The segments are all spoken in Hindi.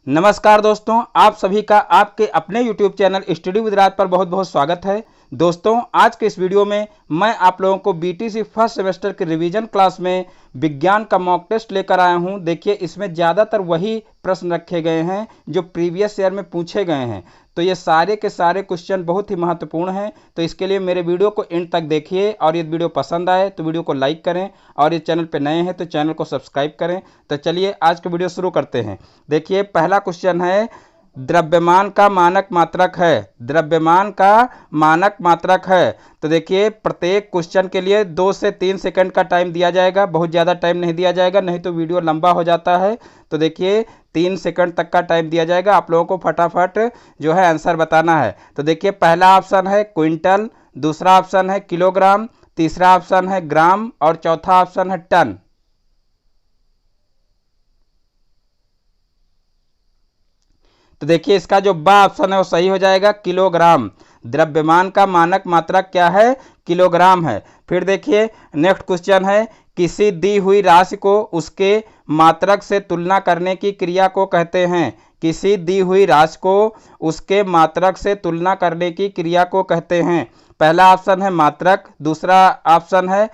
नमस्कार दोस्तों, आप सभी का आपके अपने YouTube चैनल स्टडी विद राज पर बहुत बहुत स्वागत है। दोस्तों, आज के इस वीडियो में मैं आप लोगों को BTC फर्स्ट सेमेस्टर के रिवीजन क्लास में विज्ञान का मॉक टेस्ट लेकर आया हूं। देखिए, इसमें ज़्यादातर वही प्रश्न रखे गए हैं जो प्रीवियस ईयर में पूछे गए हैं, तो ये सारे के सारे क्वेश्चन बहुत ही महत्वपूर्ण हैं। तो इसके लिए मेरे वीडियो को एंड तक देखिए और यदि वीडियो पसंद आए तो वीडियो को लाइक करें और इस चैनल पर नए हैं तो चैनल को सब्सक्राइब करें। तो चलिए आज का वीडियो शुरू करते हैं। देखिए, पहला क्वेश्चन है, द्रव्यमान का मानक मात्रक है। द्रव्यमान का मानक मात्रक है। तो देखिए, प्रत्येक क्वेश्चन के लिए 2 से 3 सेकंड का टाइम दिया जाएगा, बहुत ज़्यादा टाइम नहीं दिया जाएगा, नहीं तो वीडियो लंबा हो जाता है। तो देखिए, 3 सेकंड तक का टाइम दिया जाएगा, आप लोगों को फटाफट जो है आंसर बताना है। तो देखिए, पहला ऑप्शन है क्विंटल, दूसरा ऑप्शन है किलोग्राम, तीसरा ऑप्शन है ग्राम और चौथा ऑप्शन है टन। तो देखिए, इसका जो बा ऑप्शन है वो सही हो जाएगा, किलोग्राम। द्रव्यमान का मानक मात्रक क्या है? किलोग्राम है। फिर देखिए, नेक्स्ट क्वेश्चन है, किसी दी हुई राशि को उसके मात्रक से तुलना करने की क्रिया को कहते हैं। किसी दी हुई राशि को उसके मात्रक से तुलना करने की क्रिया को कहते हैं। पहला ऑप्शन है मात्रक, दूसरा ऑप्शन है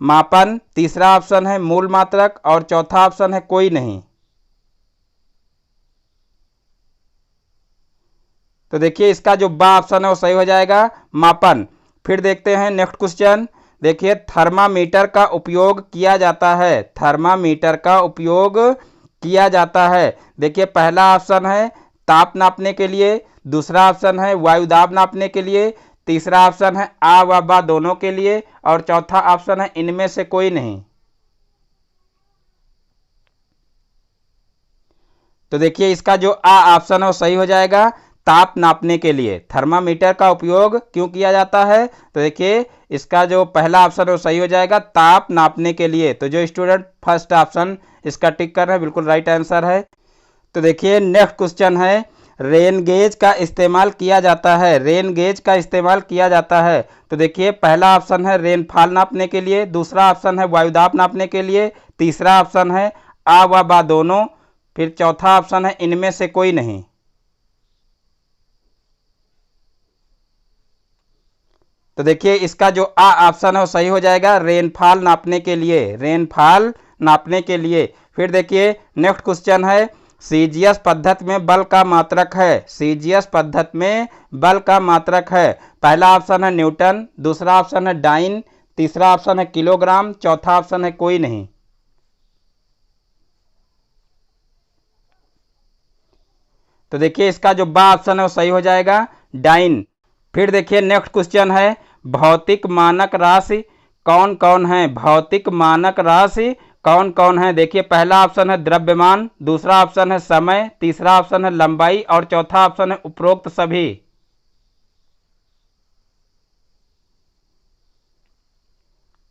मापन, तीसरा ऑप्शन है मूल मात्रक और चौथा ऑप्शन है कोई नहीं। तो देखिए, इसका जो बा ऑप्शन है वो सही हो जाएगा, मापन। फिर देखते हैं नेक्स्ट क्वेश्चन। देखिए, थर्मामीटर का उपयोग किया जाता है। थर्मामीटर का उपयोग किया जाता है। देखिए, पहला ऑप्शन है ताप नापने के लिए, दूसरा ऑप्शन है वायुदाब नापने के लिए, तीसरा ऑप्शन है आ व बा दोनों के लिए और चौथा ऑप्शन है इनमें से कोई नहीं। तो देखिए, इसका जो आ ऑप्शन है वो सही हो जाएगा, ताप नापने के लिए। थर्मामीटर का उपयोग क्यों किया जाता है? तो देखिए, इसका जो पहला ऑप्शन है वो सही हो जाएगा, ताप नापने के लिए। तो जो स्टूडेंट फर्स्ट ऑप्शन इसका टिक कर रहे हैं, बिल्कुल राइट आंसर है। तो देखिए, नेक्स्ट क्वेश्चन है, रेन गेज का इस्तेमाल किया जाता है। रेन गेज का इस्तेमाल किया जाता है। तो देखिए, पहला ऑप्शन है रेनफॉल नापने के लिए, दूसरा ऑप्शन है वायुदाब नापने के लिए, तीसरा ऑप्शन है आ व बा दोनों, फिर चौथा ऑप्शन है इनमें से कोई नहीं। तो देखिए, इसका जो आ ऑप्शन है वो सही हो जाएगा, रेनफॉल नापने के लिए। रेनफॉल नापने के लिए। फिर देखिए, नेक्स्ट क्वेश्चन है, सीजीएस पद्धति में बल का मात्रक है। सीजीएस पद्धति में बल का मात्रक है। पहला ऑप्शन है न्यूटन, दूसरा ऑप्शन है डाइन, तीसरा ऑप्शन है किलोग्राम, चौथा ऑप्शन है कोई नहीं। तो देखिए, इसका जो बा ऑप्शन है वो सही हो जाएगा, डाइन। फिर देखिए, नेक्स्ट क्वेश्चन है, भौतिक मानक राशि कौन कौन है? भौतिक मानक राशि कौन कौन है? देखिए, पहला ऑप्शन है द्रव्यमान, दूसरा ऑप्शन है समय, तीसरा ऑप्शन है लंबाई और चौथा ऑप्शन है उपरोक्त सभी।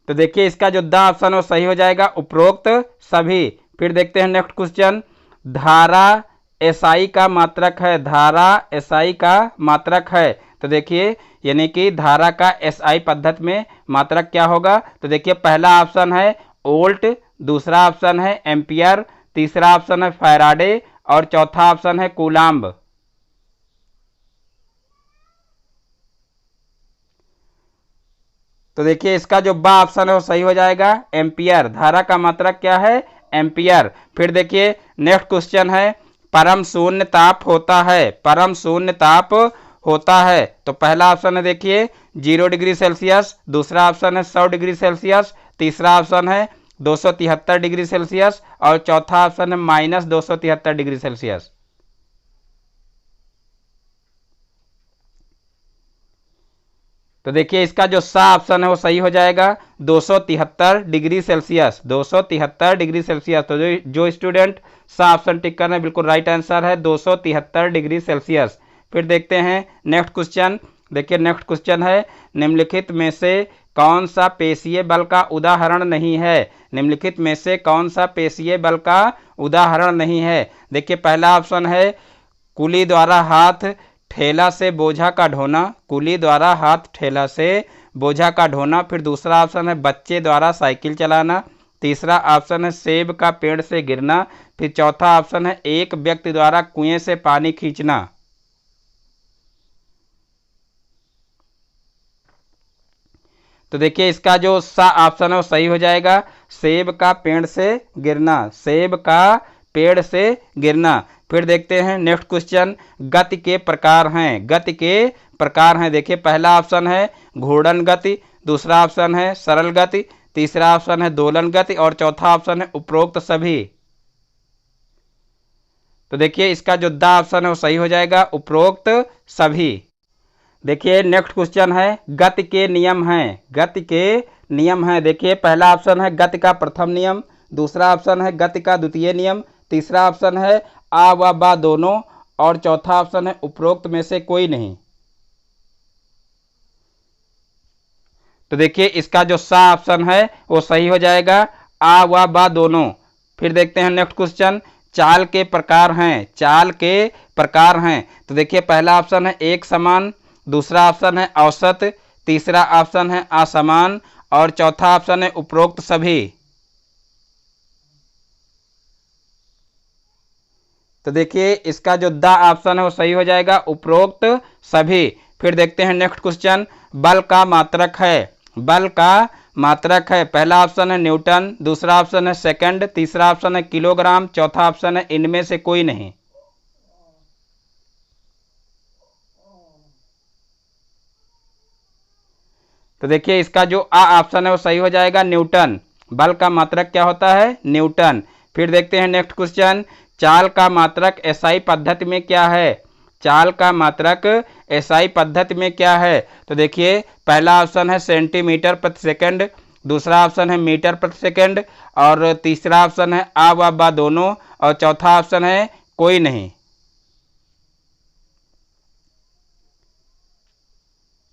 तो देखिए, इसका जो द ऑप्शन है वो सही हो जाएगा, उपरोक्त सभी। फिर देखते हैं नेक्स्ट क्वेश्चन, धारा एसआई का मात्रक है। धारा एसआई का मात्रक है। तो देखिए, यानी कि धारा का एसआई पद्धति में मात्रक क्या होगा? तो देखिए, पहला ऑप्शन है वोल्ट, दूसरा ऑप्शन है एम्पियर, तीसरा ऑप्शन है फैराडे और चौथा ऑप्शन है कूलाम्ब। तो देखिए, इसका जो बा ऑप्शन है वो सही हो जाएगा, एम्पियर। धारा का मात्रक क्या है? एम्पियर। फिर देखिए, नेक्स्ट क्वेश्चन है, परम शून्य ताप होता है। परम शून्य ताप होता है। तो पहला ऑप्शन है देखिए 0 डिग्री सेल्सियस, दूसरा ऑप्शन है 100 डिग्री सेल्सियस, तीसरा ऑप्शन है 273 डिग्री सेल्सियस और चौथा ऑप्शन है -273 डिग्री सेल्सियस। तो देखिए, इसका जो सा ऑप्शन है वो सही हो जाएगा, 273 डिग्री सेल्सियस। 273 degree Celsius. तो जो स्टूडेंट सा ऑप्शन टिक कर रहे हैं, बिल्कुल राइट आंसर है, 273 डिग्री सेल्सियस। फिर देखते हैं नेक्स्ट क्वेश्चन। देखिए, नेक्स्ट क्वेश्चन है, निम्नलिखित में से कौन सा पेशीय बल का उदाहरण नहीं है? निम्नलिखित में से कौन सा पेशीय बल का उदाहरण नहीं है? देखिए, पहला ऑप्शन है कुली द्वारा हाथ ठेला से बोझा का ढोना। कुली द्वारा हाथ ठेला से बोझा का ढोना। फिर दूसरा ऑप्शन है बच्चे द्वारा साइकिल चलाना, तीसरा ऑप्शन है सेब का पेड़ से गिरना। फिर चौथा ऑप्शन है एक व्यक्ति द्वारा कुएं से पानी खींचना। तो देखिए इसका जो सा ऑप्शन है वो सही हो जाएगा, सेब का पेड़ से गिरना, सेब का पेड़ से गिरना। फिर देखते हैं नेक्स्ट क्वेश्चन, गति के प्रकार हैं, गति के प्रकार हैं। देखिए पहला ऑप्शन है घूर्णन गति, दूसरा ऑप्शन है सरल गति, तीसरा ऑप्शन है दोलन गति और चौथा ऑप्शन है उपरोक्त सभी। तो देखिए इसका जो द ऑप्शन है वो सही हो जाएगा, उपरोक्त सभी। देखिए नेक्स्ट क्वेश्चन है गति के नियम हैं, गति के नियम हैं। देखिए पहला ऑप्शन है गति का प्रथम नियम, दूसरा ऑप्शन है गति का द्वितीय नियम, तीसरा ऑप्शन है आ व बा दोनों और चौथा ऑप्शन है उपरोक्त में से कोई नहीं। तो देखिए इसका जो सा ऑप्शन है वो सही हो जाएगा, आ व बा दोनों। फिर देखते हैं नेक्स्ट क्वेश्चन, चाल के प्रकार हैं, चाल के प्रकार हैं। तो देखिए पहला ऑप्शन है एक समान, दूसरा ऑप्शन है औसत, तीसरा ऑप्शन है असमान और चौथा ऑप्शन है उपरोक्त सभी। तो देखिए इसका जो द ऑप्शन है वो सही हो जाएगा, उपरोक्त सभी। फिर देखते हैं नेक्स्ट क्वेश्चन, बल का मात्रक है, बल का मात्रक है। पहला ऑप्शन है न्यूटन, दूसरा ऑप्शन है सेकंड, तीसरा ऑप्शन है किलोग्राम, चौथा ऑप्शन है इनमें से कोई नहीं। तो देखिए इसका जो आ ऑप्शन है वो सही हो जाएगा, न्यूटन। बल का मात्रक क्या होता है, न्यूटन। फिर देखते हैं नेक्स्ट क्वेश्चन, चाल का मात्रक एसआई पद्धति में क्या है, चाल का मात्रक एसआई पद्धति में क्या है। तो देखिए पहला ऑप्शन है सेंटीमीटर प्रति सेकंड, दूसरा ऑप्शन है मीटर प्रति सेकंड और तीसरा ऑप्शन है आ व बा दोनों और चौथा ऑप्शन है कोई नहीं।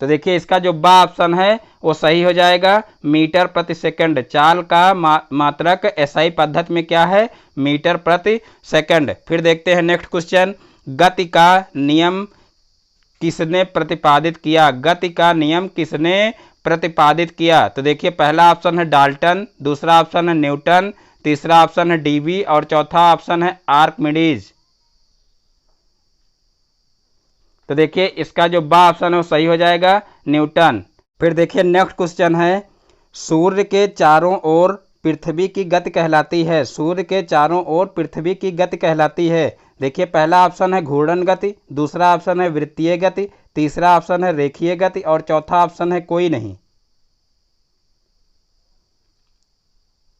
तो देखिए इसका जो बा ऑप्शन है वो सही हो जाएगा, मीटर प्रति सेकंड। चाल का मात्रक एसआई पद्धति में क्या है, मीटर प्रति सेकंड। फिर देखते हैं नेक्स्ट क्वेश्चन, गति का नियम किसने प्रतिपादित किया, गति का नियम किसने प्रतिपादित किया। तो देखिए पहला ऑप्शन है डाल्टन, दूसरा ऑप्शन है न्यूटन, तीसरा ऑप्शन है डीवी और चौथा ऑप्शन है आर्किमिडीज। तो देखिए इसका जो बा ऑप्शन है वो सही हो जाएगा, न्यूटन। फिर देखिए नेक्स्ट क्वेश्चन है, सूर्य के चारों ओर पृथ्वी की गति कहलाती है, सूर्य के चारों ओर पृथ्वी की गति कहलाती है। देखिए पहला ऑप्शन है घूर्णन गति, दूसरा ऑप्शन है वृत्तीय गति, तीसरा ऑप्शन है रेखीय गति और चौथा ऑप्शन है कोई नहीं।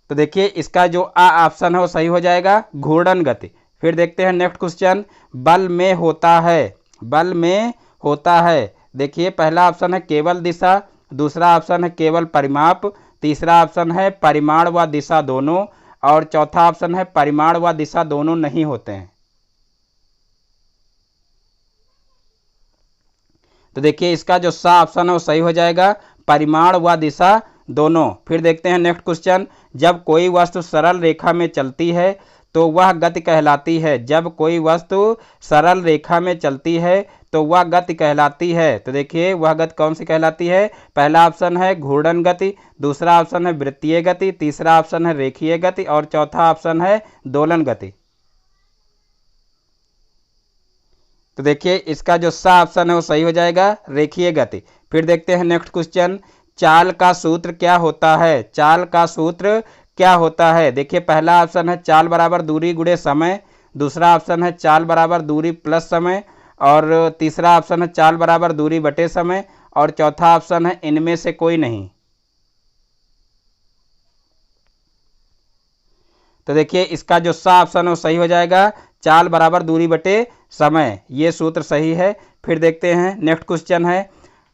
तो देखिए इसका जो आ ऑप्शन है वो सही हो जाएगा, घूर्णन गति। फिर देखते हैं नेक्स्ट क्वेश्चन, बल में होता है, बल में होता है। देखिए पहला ऑप्शन है केवल दिशा, दूसरा ऑप्शन है केवल परिमाप, तीसरा ऑप्शन है परिमाण व दिशा दोनों और चौथा ऑप्शन है परिमाण व दिशा दोनों नहीं होते हैं। तो देखिए इसका जो सा ऑप्शन है वो सही हो जाएगा, परिमाण व दिशा दोनों। फिर देखते हैं नेक्स्ट क्वेश्चन, जब कोई वस्तु सरल रेखा में चलती है तो वह गति कहलाती है, जब कोई वस्तु सरल रेखा में चलती है तो वह गति कहलाती है। तो देखिए वह गति कौन सी कहलाती है, पहला ऑप्शन है घूर्णन गति, दूसरा ऑप्शन है वृत्तीय गति, तीसरा ऑप्शन है रेखीय गति और चौथा ऑप्शन है दोलन गति। तो देखिए इसका जो सा ऑप्शन है वो सही हो जाएगा, रेखीय गति। फिर देखते हैं नेक्स्ट क्वेश्चन, चाल का सूत्र क्या होता है, चाल का सूत्र क्या होता है। देखिए पहला ऑप्शन है चाल बराबर दूरी गुणे समय, दूसरा ऑप्शन है चाल बराबर दूरी प्लस समय और तीसरा ऑप्शन है चाल बराबर दूरी बटे समय और चौथा ऑप्शन है इनमें से कोई नहीं। तो देखिए इसका जो सा ऑप्शन है वो सही हो जाएगा, चाल बराबर दूरी बटे समय, ये सूत्र सही है। फिर देखते हैं नेक्स्ट क्वेश्चन है,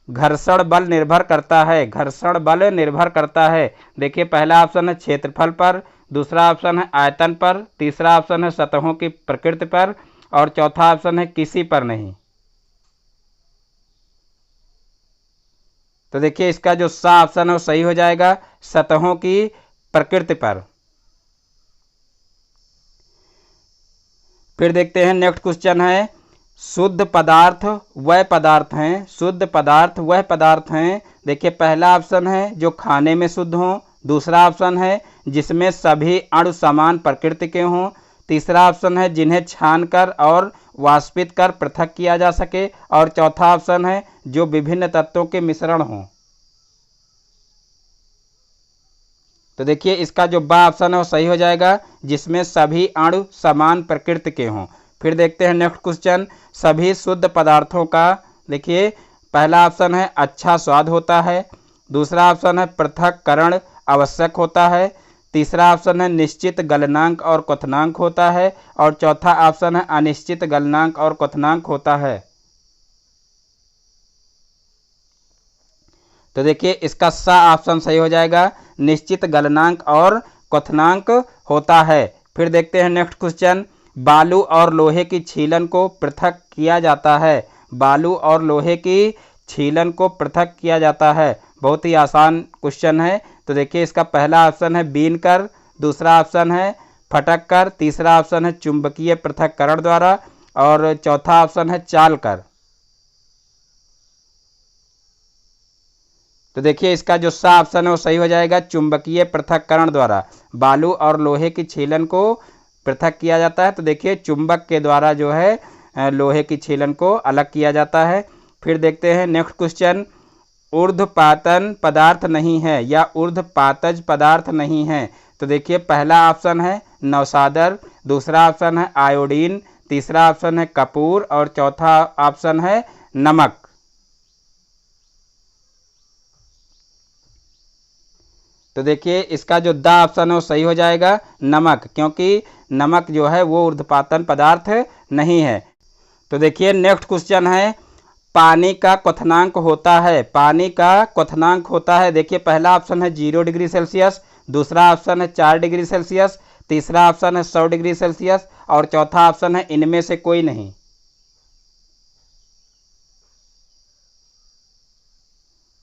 घर्षण बल निर्भर करता है, घर्षण बल निर्भर करता है। देखिए पहला ऑप्शन है क्षेत्रफल पर, दूसरा ऑप्शन है आयतन पर, तीसरा ऑप्शन है सतहों की प्रकृति पर और चौथा ऑप्शन है किसी पर नहीं। तो देखिए इसका जो सा ऑप्शन है वो सही हो जाएगा, सतहों की प्रकृति पर। फिर देखते हैं नेक्स्ट क्वेश्चन है, शुद्ध पदार्थ वह पदार्थ हैं, शुद्ध पदार्थ वह पदार्थ हैं। देखिए पहला ऑप्शन है जो खाने में शुद्ध हों, दूसरा ऑप्शन है जिसमें सभी अणु समान प्रकृति के हों। तीसरा ऑप्शन है जिन्हें छानकर और वाष्पित कर पृथक किया जा सके। और चौथा ऑप्शन है जो विभिन्न तत्वों के मिश्रण हों। तो देखिए इसका जो बा ऑप्शन है वो सही हो जाएगा, जिसमें सभी अणु समान प्रकृति के हों। फिर देखते हैं नेक्स्ट क्वेश्चन, सभी शुद्ध पदार्थों का। देखिए पहला ऑप्शन है अच्छा स्वाद होता है। दूसरा ऑप्शन है पृथक्करण आवश्यक होता है। तीसरा ऑप्शन है निश्चित गलनांक और क्वथनांक होता है। और चौथा ऑप्शन है अनिश्चित गलनांक और क्वथनांक होता है। तो देखिए इसका सा ऑप्शन सही हो जाएगा, निश्चित गलनांक और क्वथनांक होता है। फिर देखते हैं नेक्स्ट क्वेश्चन, बालू और लोहे की छीलन को पृथक किया जाता है। बालू और लोहे की छीलन को पृथक किया जाता है। बहुत ही आसान क्वेश्चन है। तो देखिए इसका पहला ऑप्शन है बीन कर, दूसरा ऑप्शन है फटक कर, तीसरा ऑप्शन है चुंबकीय पृथक्करण द्वारा और चौथा ऑप्शन है चाल कर। तो देखिए इसका जो सा ऑप्शन है वो सही हो जाएगा, चुंबकीय पृथक्करण द्वारा बालू और लोहे की छीलन को पृथक किया जाता है। तो देखिए चुंबक के द्वारा जो है लोहे की छीलन को अलग किया जाता है। फिर देखते हैं नेक्स्ट क्वेश्चन, ऊर्ध्वपातन पदार्थ नहीं है या ऊर्ध्वपातज पदार्थ नहीं है। तो देखिए पहला ऑप्शन है नौसादर, दूसरा ऑप्शन है आयोडीन, तीसरा ऑप्शन है कपूर और चौथा ऑप्शन है नमक। तो देखिए इसका जो दा ऑप्शन है वो सही हो जाएगा, नमक, क्योंकि नमक जो है वो ऊर्ध्वपातन पदार्थ नहीं है। तो देखिए नेक्स्ट क्वेश्चन है, पानी का क्वथनांक होता है। पानी का क्वथनांक होता है। देखिए पहला ऑप्शन है 0 डिग्री सेल्सियस, दूसरा ऑप्शन है 4 डिग्री सेल्सियस, तीसरा ऑप्शन है 100 डिग्री सेल्सियस और चौथा ऑप्शन है इनमें से कोई नहीं।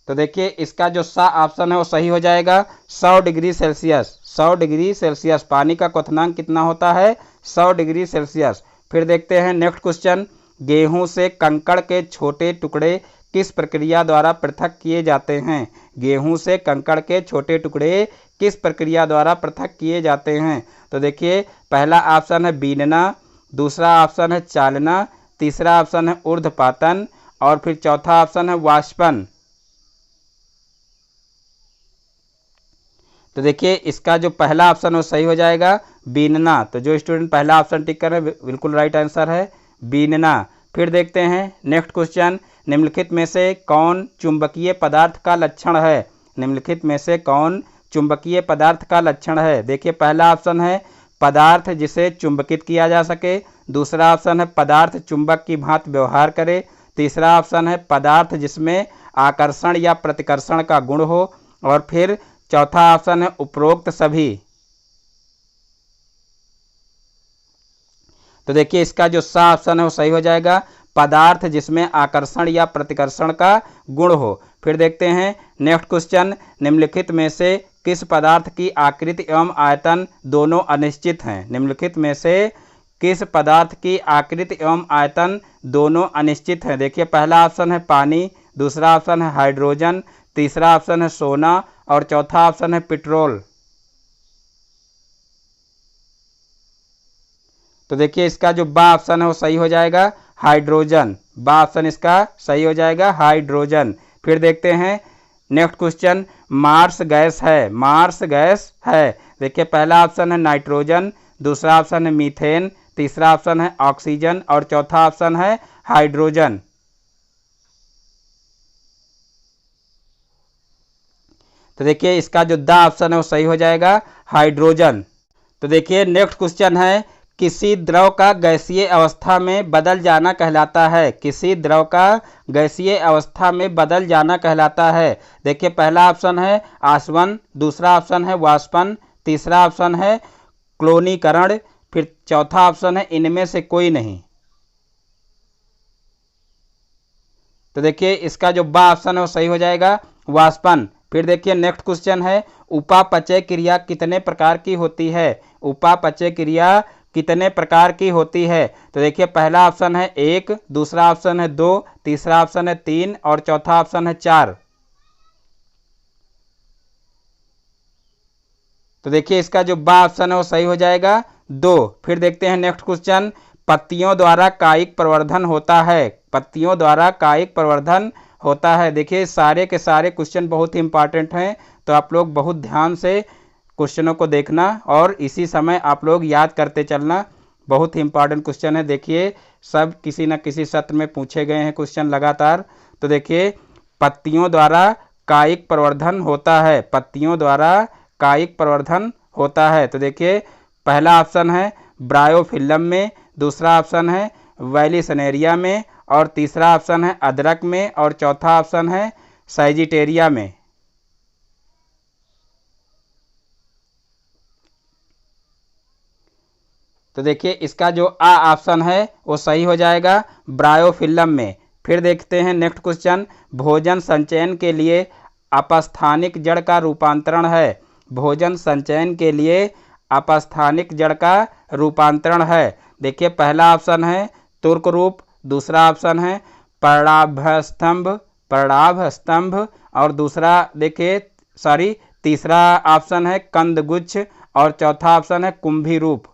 तो देखिए इसका जो सा ऑप्शन है वो सही हो जाएगा, 100 डिग्री सेल्सियस। 100 डिग्री सेल्सियस पानी का क्वथनांक कितना होता है, 100 डिग्री सेल्सियस। फिर देखते हैं नेक्स्ट क्वेश्चन, गेहूं से कंकड़ के छोटे टुकड़े किस प्रक्रिया द्वारा पृथक किए जाते हैं। गेहूं से कंकड़ के छोटे टुकड़े किस प्रक्रिया द्वारा पृथक किए जाते हैं। तो देखिए पहला ऑप्शन है बीनना, दूसरा ऑप्शन है चालना, तीसरा ऑप्शन है ऊर्ध्वपातन और फिर चौथा ऑप्शन है वाष्पन। तो देखिए इसका जो पहला ऑप्शन है वो सही हो जाएगा, बीनना। तो जो स्टूडेंट पहला ऑप्शन टिक कर रहे हैं बिल्कुल राइट आंसर है, बीनना। फिर देखते हैं नेक्स्ट क्वेश्चन, निम्नलिखित में से कौन चुंबकीय पदार्थ का लक्षण है। निम्नलिखित में से कौन चुंबकीय पदार्थ का लक्षण है। देखिए पहला ऑप्शन है पदार्थ जिसे चुंबकित किया जा सके, दूसरा ऑप्शन है पदार्थ चुंबक की भांति व्यवहार करे, तीसरा ऑप्शन है पदार्थ जिसमें आकर्षण या प्रतिकर्षण का गुण हो और फिर चौथा ऑप्शन है उपरोक्त सभी। तो देखिए इसका जो सा ऑप्शन है वो सही हो जाएगा, पदार्थ जिसमें आकर्षण या प्रतिकर्षण का गुण हो। फिर देखते हैं नेक्स्ट क्वेश्चन, निम्नलिखित में से किस पदार्थ की आकृति एवं आयतन दोनों अनिश्चित हैं। निम्नलिखित में से किस पदार्थ की आकृति एवं आयतन दोनों अनिश्चित हैं। देखिए पहला ऑप्शन है पानी, दूसरा ऑप्शन है हाइड्रोजन, तीसरा ऑप्शन है सोना और चौथा ऑप्शन है पेट्रोल। तो देखिए इसका जो बा ऑप्शन है वो सही हो जाएगा, हाइड्रोजन। बा ऑप्शन इसका सही हो जाएगा, हाइड्रोजन। फिर देखते हैं नेक्स्ट क्वेश्चन, मार्स गैस है। मार्स गैस है। देखिए पहला ऑप्शन है नाइट्रोजन, दूसरा ऑप्शन है मीथेन, तीसरा ऑप्शन है ऑक्सीजन और चौथा ऑप्शन है हाइड्रोजन। तो देखिए इसका जो दा ऑप्शन है वो सही हो जाएगा, हाइड्रोजन। तो देखिए नेक्स्ट क्वेश्चन है, किसी द्रव का गैसीय अवस्था में बदल जाना कहलाता है। किसी द्रव का गैसीय अवस्था में बदल जाना कहलाता है। देखिए पहला ऑप्शन है आसवन, दूसरा ऑप्शन है वाष्पन, तीसरा ऑप्शन है क्लोनीकरण, फिर चौथा ऑप्शन है इनमें से कोई नहीं। तो देखिए इसका जो बा ऑप्शन है वो सही हो जाएगा, वाष्पन। फिर देखिए नेक्स्ट क्वेश्चन है, उपापचय क्रिया कितने प्रकार की होती है। उपापचय क्रिया कितने प्रकार की होती है। तो देखिए पहला ऑप्शन है 1, दूसरा ऑप्शन है 2, तीसरा ऑप्शन है 3 और चौथा ऑप्शन है 4। तो देखिए इसका जो बा ऑप्शन है वो सही हो जाएगा 2। फिर देखते हैं नेक्स्ट क्वेश्चन, पत्तियों द्वारा कायिक प्रवर्धन होता है। पत्तियों द्वारा कायिक प्रवर्धन होता है। देखिए सारे के सारे क्वेश्चन बहुत ही इंपॉर्टेंट हैं, तो आप लोग बहुत ध्यान से क्वेश्चनों को देखना और इसी समय आप लोग याद करते चलना। बहुत ही इंपॉर्टेंट क्वेश्चन है। देखिए सब किसी न किसी सत्र में पूछे गए हैं क्वेश्चन लगातार। तो देखिए पत्तियों द्वारा कायिक प्रवर्धन होता है। पत्तियों द्वारा कायिक प्रवर्धन होता है। तो देखिए पहला ऑप्शन है ब्रायोफिल्म में, दूसरा ऑप्शन है वैलिसनेरिया में, और तीसरा ऑप्शन है अदरक में, और चौथा ऑप्शन है साइजिटेरिया में। तो देखिए इसका जो आ ऑप्शन है वो सही हो जाएगा ब्रायोफिल्म में। फिर देखते हैं नेक्स्ट क्वेश्चन, भोजन संचयन के लिए अपस्थानिक जड़ का रूपांतरण है। भोजन संचयन के लिए अपस्थानिक जड़ का रूपांतरण है। देखिए पहला ऑप्शन है तुर्क रूप, दूसरा ऑप्शन है पर्णाभ स्तंभ, और दूसरा देखिए तीसरा ऑप्शन है कंदगुच्छ, और चौथा ऑप्शन है कुंभी रूप।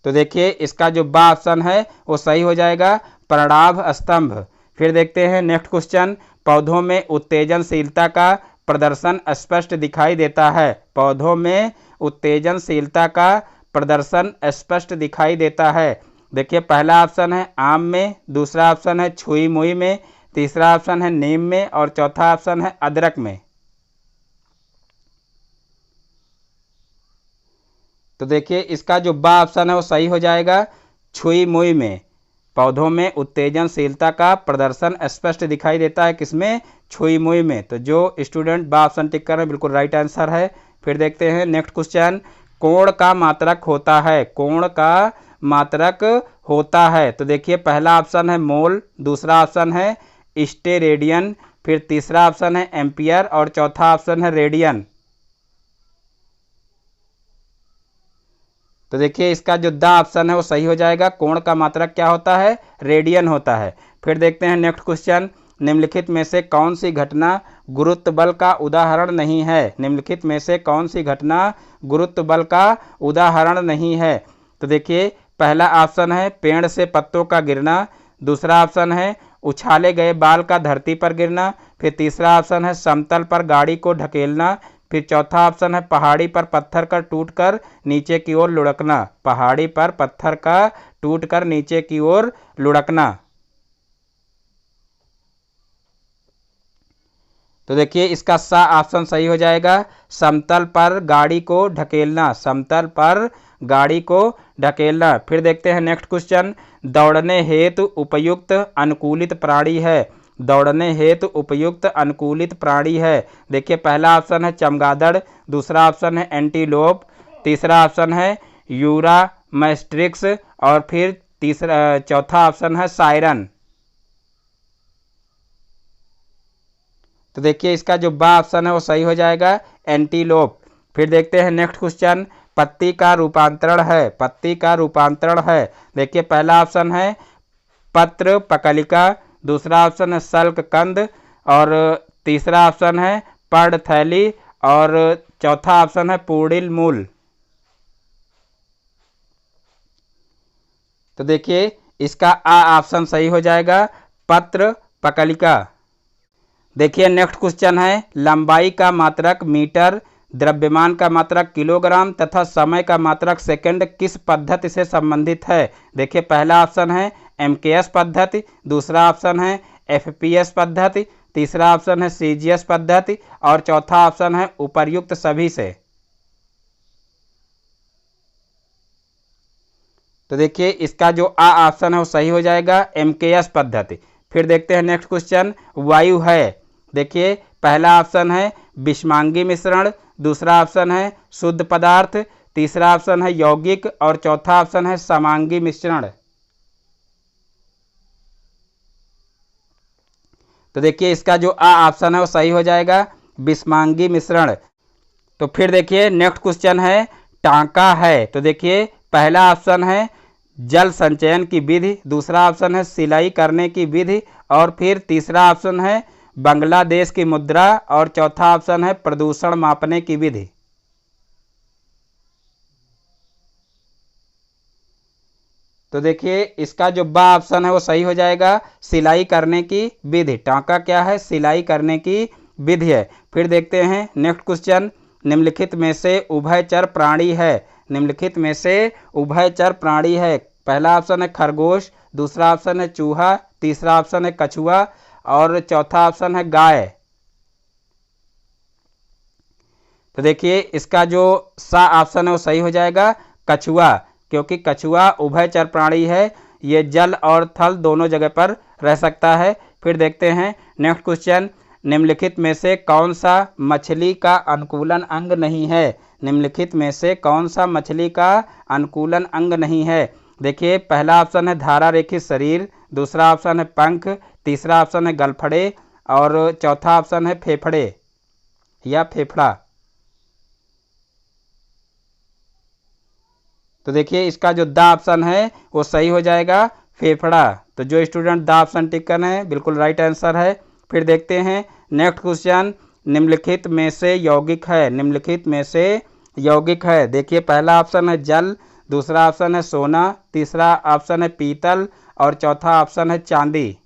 तो देखिए इसका जो बा ऑप्शन है वो सही हो जाएगा पर्णाभ स्तंभ। फिर देखते हैं नेक्स्ट क्वेश्चन, पौधों में उत्तेजनशीलता का प्रदर्शन स्पष्ट दिखाई देता है। पौधों में उत्तेजनशीलता का प्रदर्शन स्पष्ट दिखाई देता है। देखिए पहला ऑप्शन है आम में, दूसरा ऑप्शन है छुई मुई में, तीसरा ऑप्शन है नीम में, और चौथा ऑप्शन है अदरक में। तो देखिए इसका जो बा ऑप्शन है वो सही हो जाएगा छुई मुई में। पौधों में उत्तेजनशीलता का प्रदर्शन स्पष्ट दिखाई देता है किसमें? छुई मुई में। तो जो स्टूडेंट बा ऑप्शन टिक कर रहे हैं बिल्कुल राइट आंसर है। फिर देखते हैं नेक्स्ट क्वेश्चन, कोण का मात्रक होता है। कोण का मात्रक होता है। तो देखिए पहला ऑप्शन है मोल, दूसरा ऑप्शन है स्टेरेडियन, फिर तीसरा ऑप्शन है एम्पियर, और चौथा ऑप्शन है रेडियन। तो देखिए इसका जो दा ऑप्शन है वो सही हो जाएगा। कोण का मात्रक क्या होता है? रेडियन होता है। फिर देखते हैं नेक्स्ट क्वेश्चन, निम्नलिखित में से कौन सी घटना गुरुत्व बल का उदाहरण नहीं है? निम्नलिखित में से कौन सी घटना गुरुत्व बल का उदाहरण नहीं है? तो देखिए पहला ऑप्शन है पेड़ से पत्तों का गिरना, दूसरा ऑप्शन है उछाले गए बाल का धरती पर गिरना, फिर तीसरा ऑप्शन है समतल पर गाड़ी को ढकेलना, फिर चौथा ऑप्शन है पहाड़ी पर पत्थर का टूटकर नीचे की ओर लुढ़कना। पहाड़ी पर पत्थर का टूटकर नीचे की ओर लुढ़कना। तो देखिए इसका सा ऑप्शन सही हो जाएगा, समतल पर गाड़ी को ढकेलना। समतल पर गाड़ी को ढकेलना। फिर देखते हैं नेक्स्ट क्वेश्चन, दौड़ने हेतु उपयुक्त अनुकूलित प्राणी है। दौड़ने हेतु उपयुक्त अनुकूलित प्राणी है। देखिए पहला ऑप्शन है चमगादड़, दूसरा ऑप्शन है एंटीलोप, तीसरा ऑप्शन है यूरामैस्ट्रिक्स, और फिर चौथा ऑप्शन है सायरन। तो देखिए इसका जो बा ऑप्शन है वो सही हो जाएगा एंटीलोप। फिर देखते हैं नेक्स्ट क्वेश्चन, पत्ती का रूपांतरण है। पत्ती का रूपांतरण है। देखिए पहला ऑप्शन है पत्र पकलिका, दूसरा ऑप्शन है सल्क कंद, और तीसरा ऑप्शन है पर्णथैली, और चौथा ऑप्शन है पूर्णिल मूल। तो देखिए इसका आ ऑप्शन सही हो जाएगा पत्र पकलिका। देखिए नेक्स्ट क्वेश्चन है, लंबाई का मात्रक मीटर, द्रव्यमान का मात्रक किलोग्राम तथा समय का मात्रक सेकंड किस पद्धति से संबंधित है? देखिए पहला ऑप्शन है एमकेएस पद्धति, दूसरा ऑप्शन है एफपीएस पद्धति, तीसरा ऑप्शन है सीजीएस पद्धति, और चौथा ऑप्शन है उपर्युक्त सभी से। तो देखिए इसका जो आ ऑप्शन है वो सही हो जाएगा एमकेएस पद्धति। फिर देखते हैं नेक्स्ट क्वेश्चन, वायु है। देखिए पहला ऑप्शन है विषमांगी मिश्रण, दूसरा ऑप्शन है शुद्ध पदार्थ, तीसरा ऑप्शन है यौगिक, और चौथा ऑप्शन है समांगी मिश्रण। तो देखिए इसका जो आ ऑप्शन है वो सही हो जाएगा विषमांगी मिश्रण। तो फिर देखिए नेक्स्ट क्वेश्चन है टांका है। तो देखिए पहला ऑप्शन है जल संचयन की विधि, दूसरा ऑप्शन है सिलाई करने की विधि, और फिर तीसरा ऑप्शन है बांग्लादेश की मुद्रा और चौथा ऑप्शन है प्रदूषण मापने की विधि। तो देखिए इसका जो बा ऑप्शन है वो सही हो जाएगा, सिलाई करने की विधि। टांका क्या है? सिलाई करने की विधि है। फिर देखते हैं नेक्स्ट क्वेश्चन, निम्नलिखित में से उभयचर प्राणी है। निम्नलिखित में से उभयचर प्राणी है। पहला ऑप्शन है खरगोश, दूसरा ऑप्शन है चूहा, तीसरा ऑप्शन है कछुआ और चौथा ऑप्शन है गाय। तो देखिए इसका जो सा ऑप्शन है वो सही हो जाएगा, कछुआ, क्योंकि कछुआ उभयचर प्राणी है, ये जल और थल दोनों जगह पर रह सकता है। फिर देखते हैं नेक्स्ट क्वेश्चन, निम्नलिखित में से कौन सा मछली का अनुकूलन अंग नहीं है। निम्नलिखित में से कौन सा मछली का अनुकूलन अंग नहीं है। देखिए पहला ऑप्शन है धारा रेखित शरीर, दूसरा ऑप्शन है पंख, तीसरा ऑप्शन है गलफड़े और चौथा ऑप्शन है फेफड़े या फेफड़ा। तो देखिए इसका जो दा ऑप्शन है वो सही हो जाएगा, फेफड़ा। तो जो स्टूडेंट दा ऑप्शन टिक कर रहे हैं बिल्कुल राइट आंसर है। फिर देखते हैं नेक्स्ट क्वेश्चन, निम्नलिखित में से यौगिक है। निम्नलिखित में से यौगिक है। देखिए पहला ऑप्शन है जल, दूसरा ऑप्शन है सोना, तीसरा ऑप्शन है पीतल और चौथा ऑप्शन है चांदी।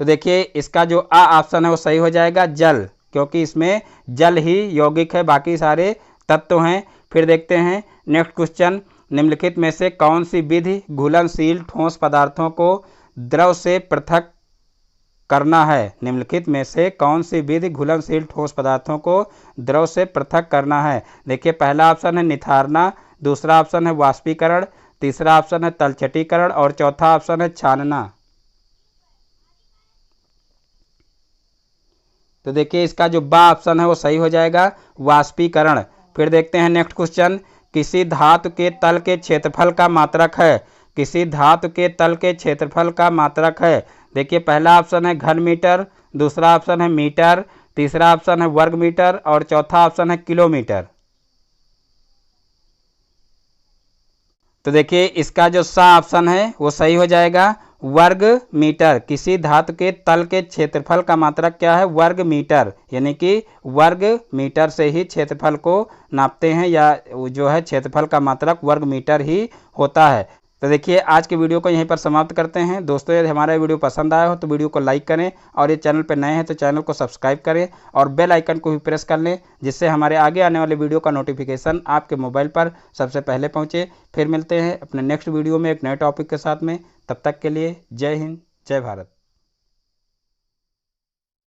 तो देखिए इसका जो आ ऑप्शन है वो सही हो जाएगा, जल, क्योंकि इसमें जल ही यौगिक है, बाकी सारे तत्व हैं। फिर देखते हैं नेक्स्ट क्वेश्चन, निम्नलिखित में से कौन सी विधि घुलनशील ठोस पदार्थों को द्रव से पृथक करना है। निम्नलिखित में से कौन सी विधि घुलनशील ठोस पदार्थों को द्रव से पृथक करना है। देखिए पहला ऑप्शन है निथारना, दूसरा ऑप्शन है वाष्पीकरण, तीसरा ऑप्शन है तलछटीकरण और चौथा ऑप्शन है छानना। तो देखिए इसका जो बा ऑप्शन है वो सही हो जाएगा, वाष्पीकरण। फिर देखते हैं नेक्स्ट क्वेश्चन, किसी धातु के तल के क्षेत्रफल का मात्रक है। किसी धातु के तल के क्षेत्रफल का मात्रक है। देखिए पहला ऑप्शन है घन मीटर, दूसरा ऑप्शन है मीटर, तीसरा ऑप्शन है वर्ग मीटर और चौथा ऑप्शन है किलोमीटर। तो देखिए इसका जो सा ऑप्शन है वो सही हो जाएगा, वर्ग मीटर। किसी धातु के तल के क्षेत्रफल का मात्रक क्या है? वर्ग मीटर, यानी कि वर्ग मीटर से ही क्षेत्रफल को नापते हैं, या जो है क्षेत्रफल का मात्रक वर्ग मीटर ही होता है। तो देखिए आज के वीडियो को यहीं पर समाप्त करते हैं। दोस्तों यदि हमारा वीडियो पसंद आया हो तो वीडियो को लाइक करें और ये चैनल पर नए हैं तो चैनल को सब्सक्राइब करें और बेल आइकन को भी प्रेस कर लें, जिससे हमारे आगे आने वाले वीडियो का नोटिफिकेशन आपके मोबाइल पर सबसे पहले पहुंचे। फिर मिलते हैं अपने नेक्स्ट वीडियो में एक नए टॉपिक के साथ में। तब तक के लिए जय हिंद, जय भारत।